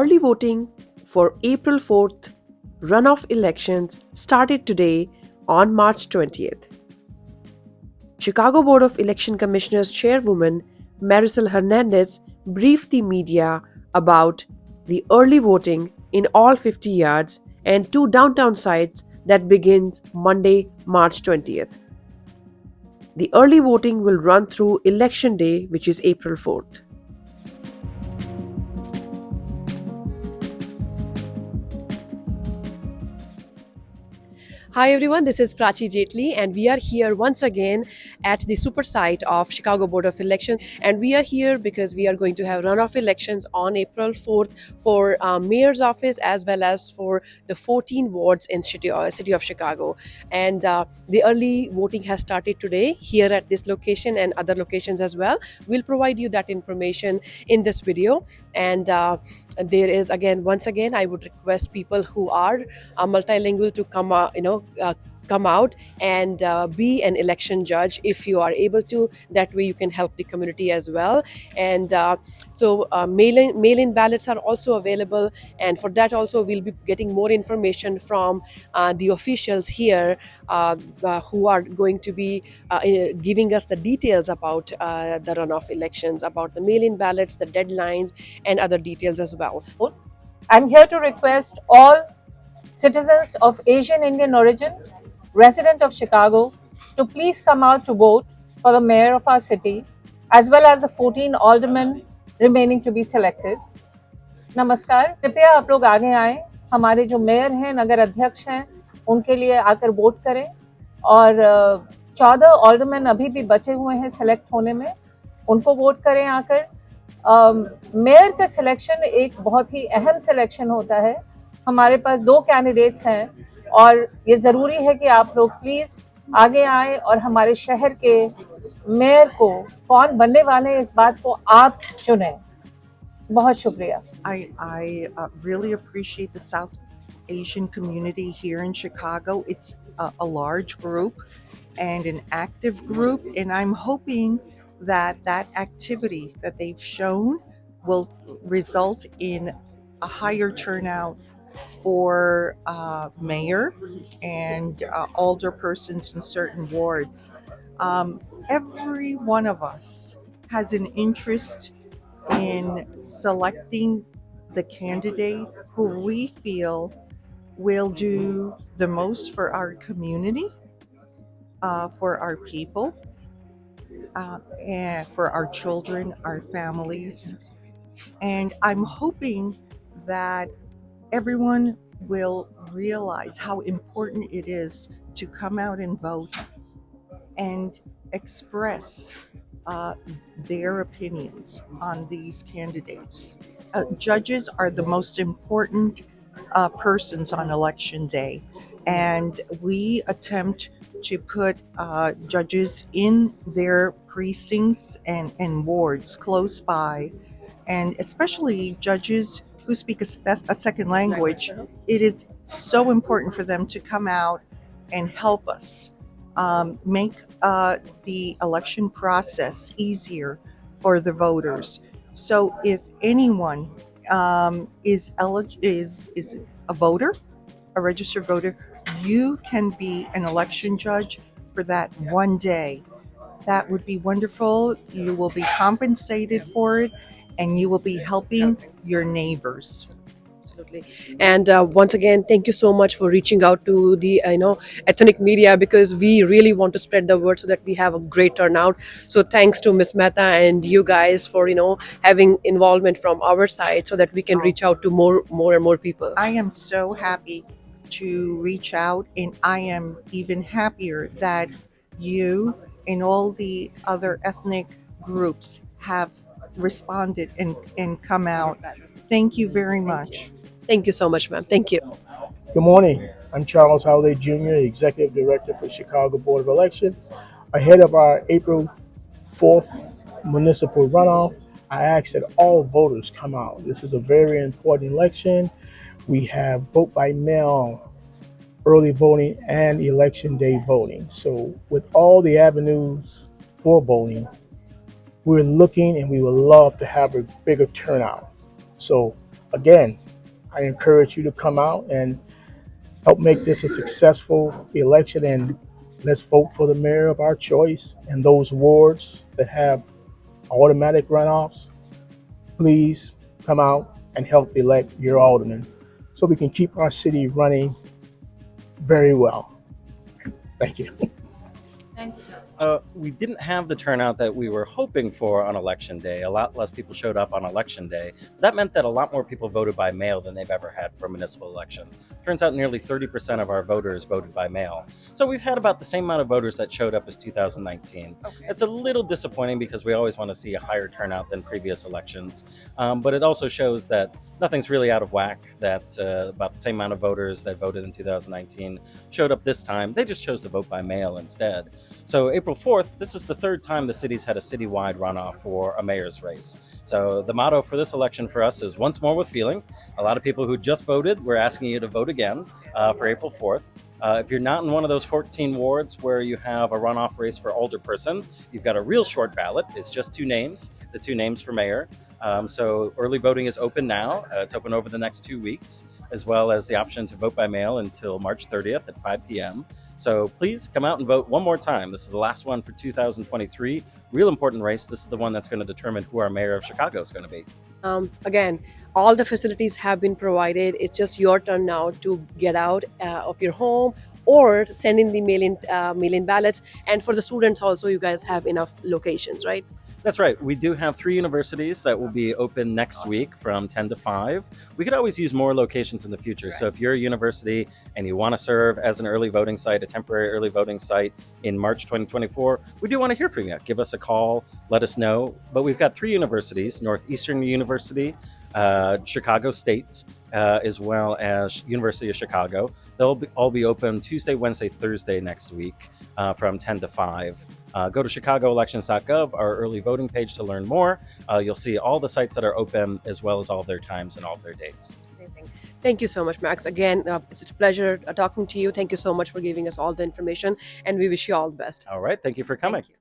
early voting for April 4th runoff elections started today on March 20th. Chicago Board of Election Commissioners Chairwoman Marisol Hernandez briefed the media about the early voting in all 50 yards and two downtown sites that begins Monday, March 20th. The early voting will run through Election Day, which is April 4th. Hi everyone, this is Prachi Jetli, and we are here once again at the super site of Chicago Board of Elections. And we are here because we are going to have runoff elections on April 4th for mayor's office as well as for the 14 wards in city of Chicago. And the early voting has started today here at this location and other locations as well. We'll provide you that information in this video. And there is once again, I would request people who are multilingual to come out and be an election judge if you are able to. That way you can help the community as well. And mail-in ballots are also available, and for that also we'll be getting more information from the officials here who are going to be giving us the details about the runoff elections, about the mail-in ballots, the deadlines, and other details as well. I'm here to request all citizens of Asian Indian origin, resident of Chicago, to please come out to vote for the mayor of our city, as well as the 14 aldermen remaining to be selected. नमस्कार, कृपया आप लोग आगे आएं। हमारे जो mayor हैं, नगर अध्यक्ष हैं, उनके लिए आकर वोट करें। और 14 ऑल्डरमैन अभी भी बचे हुए हैं सेलेक्ट होने में, उनको वोट करें आकर। मेयर का सिलेक्शन एक बहुत ही अहम सिलेक्शन होता है। हमारे पास 2 कैंडिडेट्स हैं और ये ज़रूरी है कि आप लोग प्लीज़ आगे आए और हमारे शहर के मेयर को कौन बनने वाले हैं इस बात को आप चुनें। बहुत शुक्रिया। I really appreciate the South Asian community here in Chicago. It's a large group and an active group, and I'm hoping that that activity that they've shown will result in a higher turnout for mayor and alderpersons in certain wards. Every one of us has an interest in selecting the candidate who we feel will do the most for our community, for our people, and for our children, our families. And I'm hoping that everyone will realize how important it is to come out and vote and express their opinions on these candidates. Judges are the most important persons on election day, and we attempt to put judges in their precincts and wards close by, and especially judges who speak a second language. It is so important for them to come out and help us make the election process easier for the voters. So if anyone is a voter, a registered voter, you can be an election judge for that one day. That would be wonderful. You will be compensated for it, and you will be helping your neighbors. Absolutely. And once again, thank you so much for reaching out to the ethnic media, because we really want to spread the word so that we have a great turnout. So thanks to Miss Mehta and you guys for having involvement from our side so that we can reach out to more and more people. I am so happy to reach out, and I am even happier that you and all the other ethnic groups have responded and come out. Thank you very much. Thank you so much, ma'am. Thank you. Good morning. I'm Charles Howley Jr., Executive Director for Chicago Board of Election. Ahead of our April 4th municipal runoff, I ask that all voters come out. This is a very important election. We have vote by mail, early voting, and election day voting. So with all the avenues for voting, we're looking and we would love to have a bigger turnout. So again, I encourage you to come out and help make this a successful election, and let's vote for the mayor of our choice. And those wards that have automatic runoffs, please come out and help elect your alderman so we can keep our city running very well. Thank you. We didn't have the turnout that we were hoping for on election day. A lot less people showed up on election day. That meant that a lot more people voted by mail than they've ever had for a municipal election. Turns out nearly 30% of our voters voted by mail. So we've had about the same amount of voters that showed up as 2019. Okay. It's a little disappointing because we always want to see a higher turnout than previous elections. But it also shows that nothing's really out of whack, that about the same amount of voters that voted in 2019 showed up this time. They just chose to vote by mail instead. So April 4th, this is the third time the city's had a citywide runoff for a mayor's race. So the motto for this election for us is once more with feeling. A lot of people who just voted, we're asking you to vote again for April 4th. If you're not in one of those 14 wards where you have a runoff race for alderperson, you've got a real short ballot. It's just two names, the two names for mayor. So early voting is open now. It's open over the next 2 weeks, as well as the option to vote by mail until March 30th at 5 p.m. So please come out and vote one more time. This is the last one for 2023. Real important race. This is the one that's going to determine who our mayor of Chicago is going to be. Again, all the facilities have been provided. It's just your turn now to get out of your home or send in the mail-in ballots. And for the students also, you guys have enough locations, right? That's right. We do have 3 universities that will be open next week from 10 to 5. We could always use more locations in the future. So if you're a university and you want to serve as an early voting site, a temporary early voting site in March 2024, we do want to hear from you. Give us a call, let us know. But we've got 3 universities, Northeastern University, Chicago State, as well as University of Chicago. They'll all be open Tuesday, Wednesday, Thursday next week from 10 to 5. Go to chicagoelections.gov, our early voting page, to learn more. You'll see all the sites that are open, as well as all their times and all their dates. Amazing. Thank you so much, Max. Again, it's a pleasure talking to you. Thank you so much for giving us all the information, and we wish you all the best. All right. Thank you for coming. Thank you.